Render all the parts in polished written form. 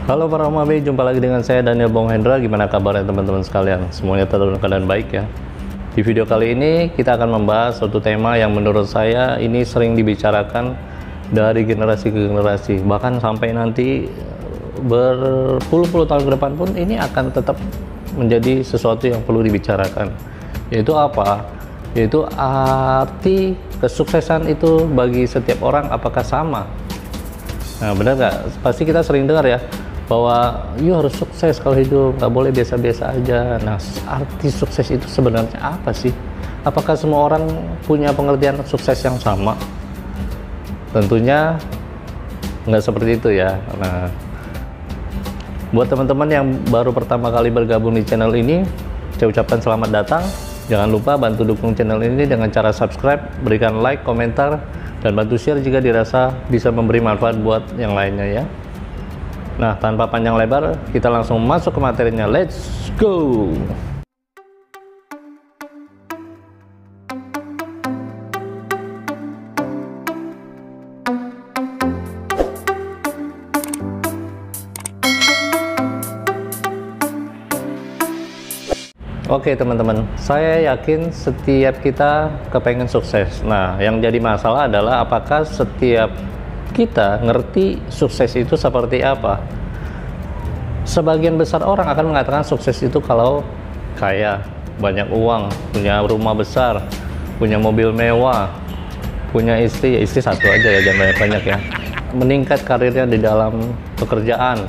Halo para Omabe, jumpa lagi dengan saya Daniel Bong Hendra. Gimana kabarnya teman-teman sekalian? Semuanya dalam keadaan baik ya. Di video kali ini kita akan membahas suatu tema yang menurut saya ini sering dibicarakan dari generasi ke generasi. Bahkan sampai nanti berpuluh-puluh tahun ke depan pun ini akan tetap menjadi sesuatu yang perlu dibicarakan. Yaitu apa? Yaitu arti kesuksesan itu bagi setiap orang apakah sama? Nah, benar nggak? Pasti kita sering dengar ya, bahwa you harus sukses kalau hidup, nggak boleh biasa-biasa aja. Nah, arti sukses itu sebenarnya apa sih? Apakah semua orang punya pengertian sukses yang sama? Tentunya nggak seperti itu ya. Nah, buat teman-teman yang baru pertama kali bergabung di channel ini, saya ucapkan selamat datang. Jangan lupa bantu dukung channel ini dengan cara subscribe, berikan like, komentar, dan bantu share jika dirasa bisa memberi manfaat buat yang lainnya ya. Nah, tanpa panjang lebar, kita langsung masuk ke materinya. Let's go! Oke teman-teman, saya yakin setiap kita kepengen sukses. Nah, yang jadi masalah adalah apakah setiap kita ngerti sukses itu seperti apa. Sebagian besar orang akan mengatakan sukses itu kalau kaya, banyak uang, punya rumah besar, punya mobil mewah, punya istri satu aja ya, jangan banyak-banyak ya, meningkat karirnya di dalam pekerjaan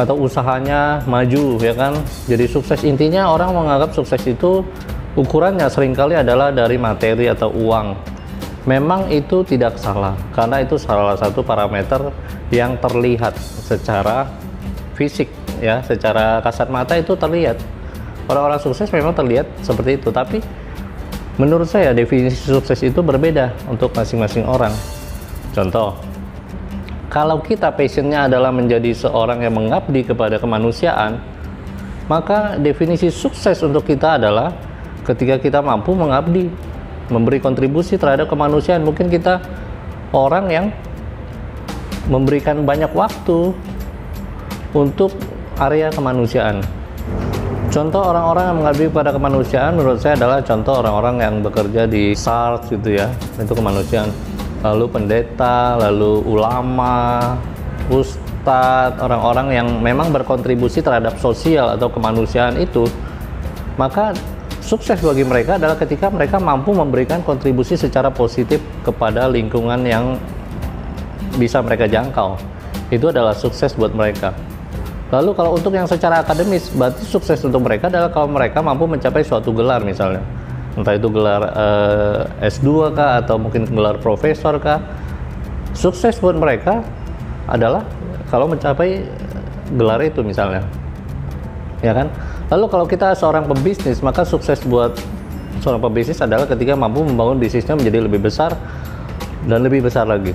atau usahanya maju ya kan, jadi sukses. Intinya orang menganggap sukses itu ukurannya seringkali adalah dari materi atau uang. Memang itu tidak salah, karena itu salah satu parameter yang terlihat secara fisik ya, secara kasat mata itu terlihat. Orang-orang sukses memang terlihat seperti itu, tapi menurut saya definisi sukses itu berbeda untuk masing-masing orang. Contoh, kalau kita passionnya adalah menjadi seorang yang mengabdi kepada kemanusiaan, maka definisi sukses untuk kita adalah ketika kita mampu mengabdi, memberi kontribusi terhadap kemanusiaan. Mungkin kita orang yang memberikan banyak waktu untuk area kemanusiaan. Contoh orang-orang yang mengabdi kepada kemanusiaan menurut saya adalah contoh orang-orang yang bekerja di SARS gitu ya, itu kemanusiaan. Lalu pendeta, lalu ulama, ustadz, orang-orang yang memang berkontribusi terhadap sosial atau kemanusiaan itu, maka sukses bagi mereka adalah ketika mereka mampu memberikan kontribusi secara positif kepada lingkungan yang bisa mereka jangkau. Itu adalah sukses buat mereka. Lalu kalau untuk yang secara akademis, berarti sukses untuk mereka adalah kalau mereka mampu mencapai suatu gelar misalnya. Entah itu gelar S2 kah, atau mungkin gelar profesor kah. Sukses buat mereka adalah kalau mencapai gelar itu misalnya. Ya kan? Lalu kalau kita seorang pebisnis, maka sukses buat seorang pebisnis adalah ketika mampu membangun bisnisnya menjadi lebih besar dan lebih besar lagi.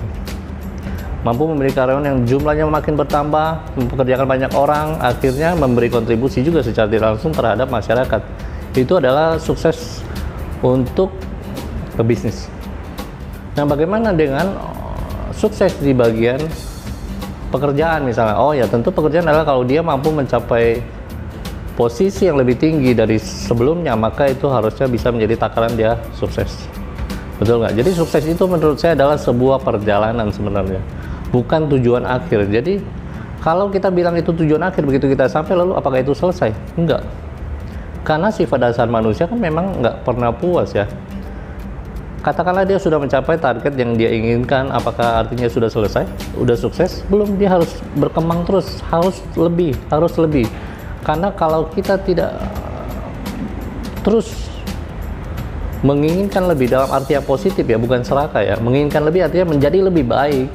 Mampu memiliki karyawan yang jumlahnya makin bertambah, mempekerjakan banyak orang, akhirnya memberi kontribusi juga secara tidak langsung terhadap masyarakat. Itu adalah sukses untuk pebisnis. Nah, bagaimana dengan sukses di bagian pekerjaan misalnya? Oh ya, tentu pekerjaan adalah kalau dia mampu mencapai posisi yang lebih tinggi dari sebelumnya, maka itu harusnya bisa menjadi takaran dia sukses. Betul nggak? Jadi sukses itu menurut saya adalah sebuah perjalanan sebenarnya, bukan tujuan akhir. Jadi kalau kita bilang itu tujuan akhir, begitu kita sampai lalu apakah itu selesai? Enggak. Karena sifat dasar manusia kan memang nggak pernah puas ya. Katakanlah dia sudah mencapai target yang dia inginkan, apakah artinya sudah selesai? Udah sukses? Belum, dia harus berkembang terus, harus lebih. Karena kalau kita tidak terus menginginkan lebih dalam arti yang positif ya, bukan serakah ya, menginginkan lebih artinya menjadi lebih baik,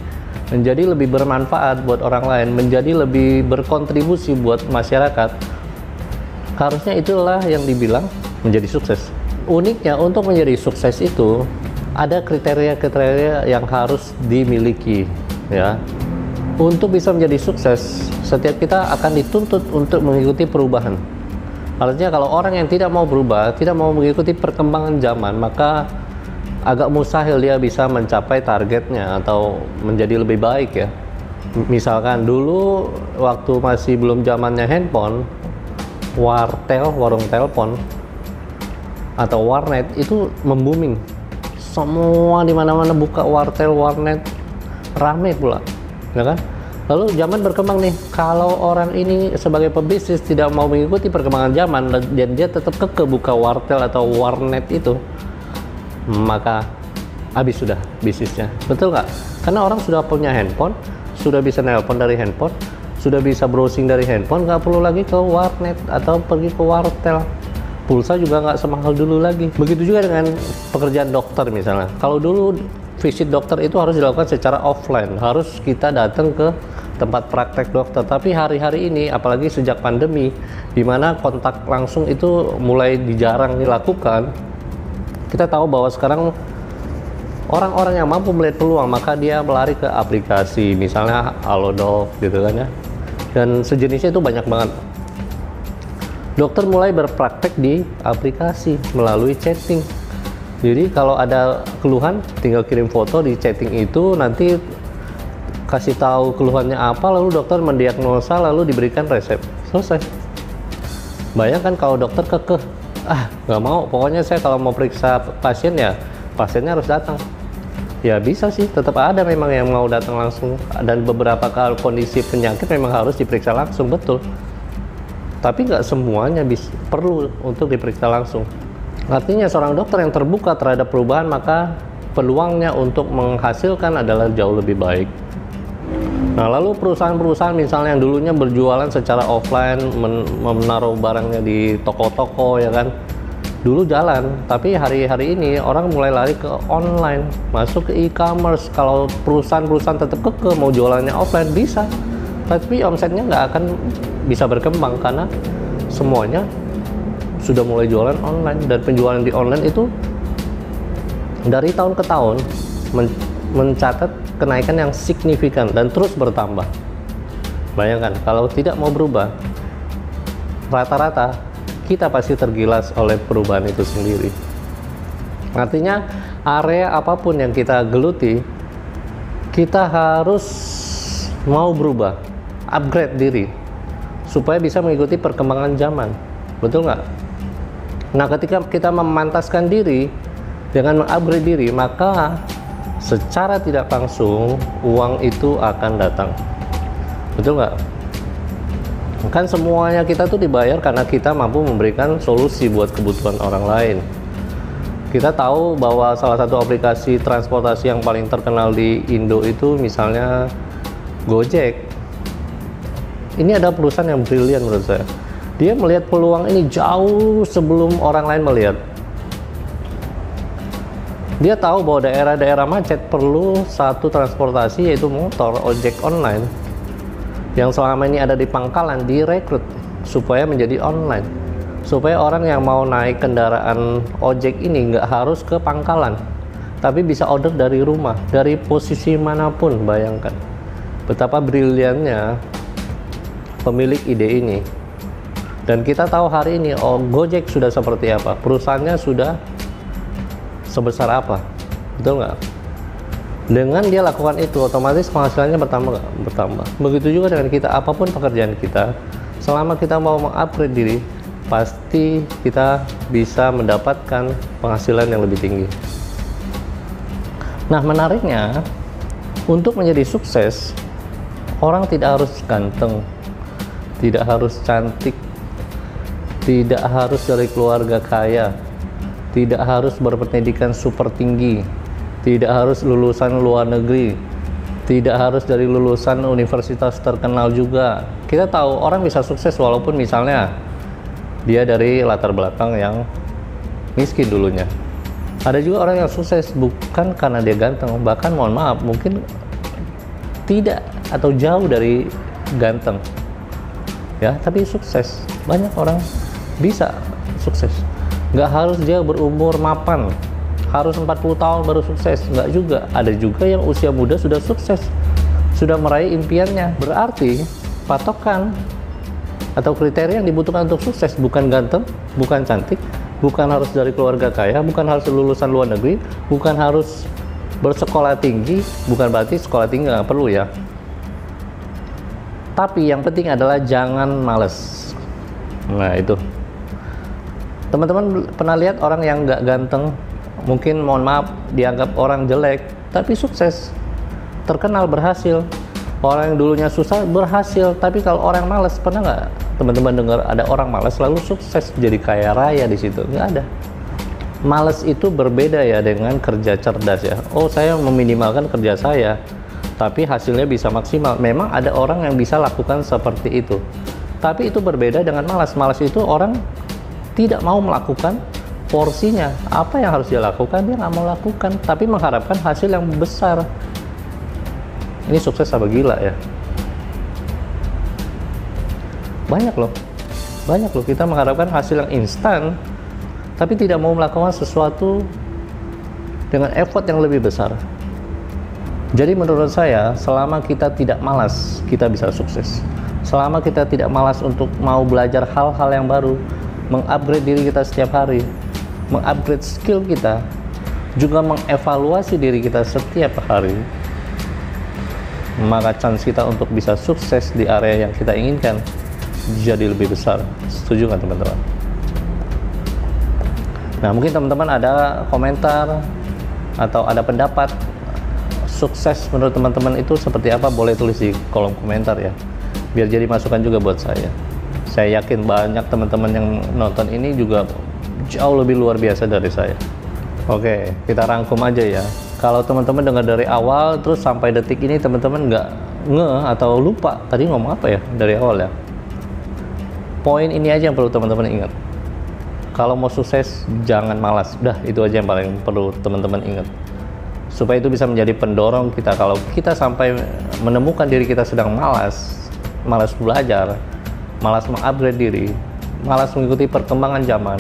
menjadi lebih bermanfaat buat orang lain, menjadi lebih berkontribusi buat masyarakat, harusnya itulah yang dibilang menjadi sukses. Uniknya untuk menjadi sukses itu ada kriteria-kriteria yang harus dimiliki ya. Untuk bisa menjadi sukses, setiap kita akan dituntut untuk mengikuti perubahan. Artinya kalau orang yang tidak mau berubah, tidak mau mengikuti perkembangan zaman, maka agak mustahil dia bisa mencapai targetnya atau menjadi lebih baik ya. Misalkan dulu waktu masih belum zamannya handphone, warung telepon atau warnet itu membooming. Semua di mana-mana buka wartel, warnet, rame pula, ya kan? Lalu zaman berkembang nih, kalau orang ini sebagai pebisnis tidak mau mengikuti perkembangan zaman dan dia tetap kekeh buka wartel atau warnet itu, maka habis sudah bisnisnya. Betul nggak? Karena orang sudah punya handphone, sudah bisa nelpon dari handphone, sudah bisa browsing dari handphone, nggak perlu lagi ke warnet atau pergi ke wartel. Pulsa juga nggak semahal dulu lagi. Begitu juga dengan pekerjaan dokter misalnya. Kalau dulu visit dokter itu harus dilakukan secara offline, harus kita datang ke tempat praktek dokter. Tapi hari-hari ini, apalagi sejak pandemi, di mana kontak langsung itu mulai dijarang dilakukan, kita tahu bahwa sekarang orang-orang yang mampu melihat peluang, maka dia melari ke aplikasi, misalnya Halodoc gitu kan ya. Dan sejenisnya itu banyak banget. Dokter mulai berpraktek di aplikasi melalui chatting. Jadi kalau ada keluhan, tinggal kirim foto di chatting itu, nanti kasih tahu keluhannya apa, lalu dokter mendiagnosa, lalu diberikan resep. Selesai. Bayangkan kalau dokter kekeh, nggak mau, pokoknya saya kalau mau periksa pasien ya pasiennya harus datang. Ya bisa sih, tetap ada memang yang mau datang langsung, dan beberapa kondisi penyakit memang harus diperiksa langsung, betul. Tapi nggak semuanya perlu untuk diperiksa langsung. Artinya seorang dokter yang terbuka terhadap perubahan, maka peluangnya untuk menghasilkan adalah jauh lebih baik. Nah, lalu perusahaan-perusahaan misalnya yang dulunya berjualan secara offline, menaruh barangnya di toko-toko ya kan, dulu jalan, tapi hari-hari ini orang mulai lari ke online, masuk ke e-commerce. Kalau perusahaan-perusahaan tetap kekeh mau jualannya offline bisa, tapi omsetnya nggak akan bisa berkembang karena semuanya sudah mulai jualan online. Dan penjualan di online itu dari tahun ke tahun mencatat kenaikan yang signifikan dan terus bertambah. Bayangkan kalau tidak mau berubah, rata-rata kita pasti tergilas oleh perubahan itu sendiri. Artinya area apapun yang kita geluti, kita harus mau berubah, upgrade diri supaya bisa mengikuti perkembangan zaman. Betul nggak? Nah, ketika kita memantaskan diri dengan mengupgrade diri, maka secara tidak langsung uang itu akan datang. Betul nggak? Kan semuanya kita tuh dibayar karena kita mampu memberikan solusi buat kebutuhan orang lain. Kita tahu bahwa salah satu aplikasi transportasi yang paling terkenal di Indo itu misalnya Gojek. Ini ada perusahaan yang brilian menurut saya. Dia melihat peluang ini jauh sebelum orang lain melihat. Dia tahu bahwa daerah-daerah macet perlu satu transportasi, yaitu motor, ojek online, yang selama ini ada di pangkalan, direkrut supaya menjadi online, supaya orang yang mau naik kendaraan ojek ini nggak harus ke pangkalan, tapi bisa order dari rumah, dari posisi manapun. Bayangkan betapa briliannya pemilik ide ini. Dan kita tahu hari ini Gojek sudah seperti apa, perusahaannya sudah sebesar apa, betul nggak? Dengan dia lakukan itu, otomatis penghasilannya bertambah nggak? Bertambah. Begitu juga dengan kita, apapun pekerjaan kita, selama kita mau mengupgrade diri, pasti kita bisa mendapatkan penghasilan yang lebih tinggi. Nah, menariknya, untuk menjadi sukses, orang tidak harus ganteng, tidak harus cantik, tidak harus dari keluarga kaya, tidak harus berpendidikan super tinggi, tidak harus lulusan luar negeri, tidak harus dari lulusan universitas terkenal juga. Kita tahu orang bisa sukses walaupun misalnya dia dari latar belakang yang miskin dulunya. Ada juga orang yang sukses bukan karena dia ganteng, bahkan mohon maaf mungkin tidak atau jauh dari ganteng ya, tapi sukses. Banyak orang bisa sukses. Nggak harus dia berumur mapan, harus 40 tahun baru sukses, nggak juga. Ada juga yang usia muda sudah sukses, sudah meraih impiannya. Berarti patokan atau kriteria yang dibutuhkan untuk sukses bukan ganteng, bukan cantik, bukan harus dari keluarga kaya, bukan harus lulusan luar negeri, bukan harus bersekolah tinggi. Bukan berarti sekolah tinggi nggak perlu ya, Tapi yang penting adalah jangan males. Nah itu, teman-teman pernah lihat orang yang nggak ganteng, mungkin mohon maaf dianggap orang jelek, tapi sukses, terkenal, berhasil. Orang yang dulunya susah berhasil. Tapi kalau orang malas, pernah nggak teman-teman dengar ada orang malas lalu sukses jadi kaya raya di situ? Nggak ada. Malas itu berbeda ya dengan kerja cerdas ya. Oh, saya meminimalkan kerja saya, tapi hasilnya bisa maksimal. Memang ada orang yang bisa lakukan seperti itu. Tapi itu berbeda dengan malas. Malas itu orang tidak mau melakukan porsinya. Apa yang harus dia lakukan, dia nggak mau lakukan. Tapi mengharapkan hasil yang besar. Ini sukses apa gila ya? Banyak loh kita mengharapkan hasil yang instan, tapi tidak mau melakukan sesuatu dengan effort yang lebih besar. Jadi menurut saya, selama kita tidak malas, kita bisa sukses. Selama kita tidak malas untuk mau belajar hal-hal yang baru, mengupgrade diri kita setiap hari, mengupgrade skill kita, juga mengevaluasi diri kita setiap hari, maka chance kita untuk bisa sukses di area yang kita inginkan jadi lebih besar. Setuju nggak teman-teman? Nah, mungkin teman-teman ada komentar atau ada pendapat sukses menurut teman-teman itu seperti apa, boleh tulis di kolom komentar ya, biar jadi masukan juga buat saya. Saya yakin banyak teman-teman yang nonton ini juga jauh lebih luar biasa dari saya. Oke, kita rangkum aja ya. Kalau teman-teman dengar dari awal terus sampai detik ini teman-teman nggak atau lupa tadi ngomong apa ya dari awal ya, poin ini aja yang perlu teman-teman ingat. Kalau mau sukses jangan malas, udah itu aja yang paling perlu teman-teman ingat, supaya itu bisa menjadi pendorong kita. Kalau kita sampai menemukan diri kita sedang malas belajar, malas mengupgrade diri, malas mengikuti perkembangan zaman,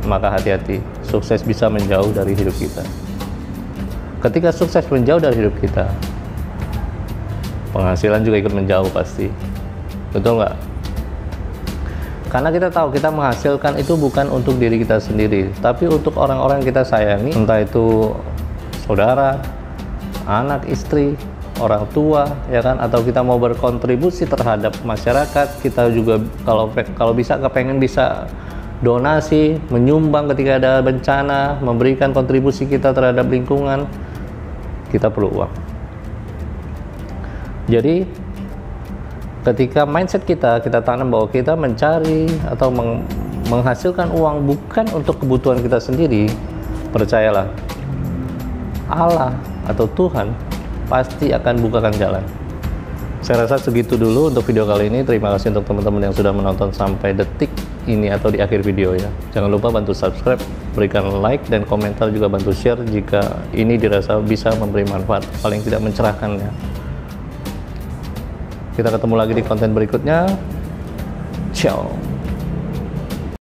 maka hati-hati, sukses bisa menjauh dari hidup kita. Ketika sukses menjauh dari hidup kita, penghasilan juga ikut menjauh pasti. Betul nggak? Karena kita tahu kita menghasilkan itu bukan untuk diri kita sendiri, tapi untuk orang-orang yang kita sayangi, entah itu saudara, anak, istri, orang tua, ya kan? Atau kita mau berkontribusi terhadap masyarakat, kita juga kalau bisa kepengen bisa donasi, menyumbang ketika ada bencana, memberikan kontribusi kita terhadap lingkungan. Kita perlu uang. Jadi ketika mindset kita tanam bahwa kita mencari atau menghasilkan uang bukan untuk kebutuhan kita sendiri, percayalah, Allah atau Tuhan pasti akan bukakan jalan. Saya rasa segitu dulu untuk video kali ini. Terima kasih untuk teman-teman yang sudah menonton sampai detik ini atau di akhir video ya. Jangan lupa bantu subscribe, berikan like dan komentar, juga bantu share jika ini dirasa bisa memberi manfaat, paling tidak mencerahkan ya. Kita ketemu lagi di konten berikutnya. Ciao.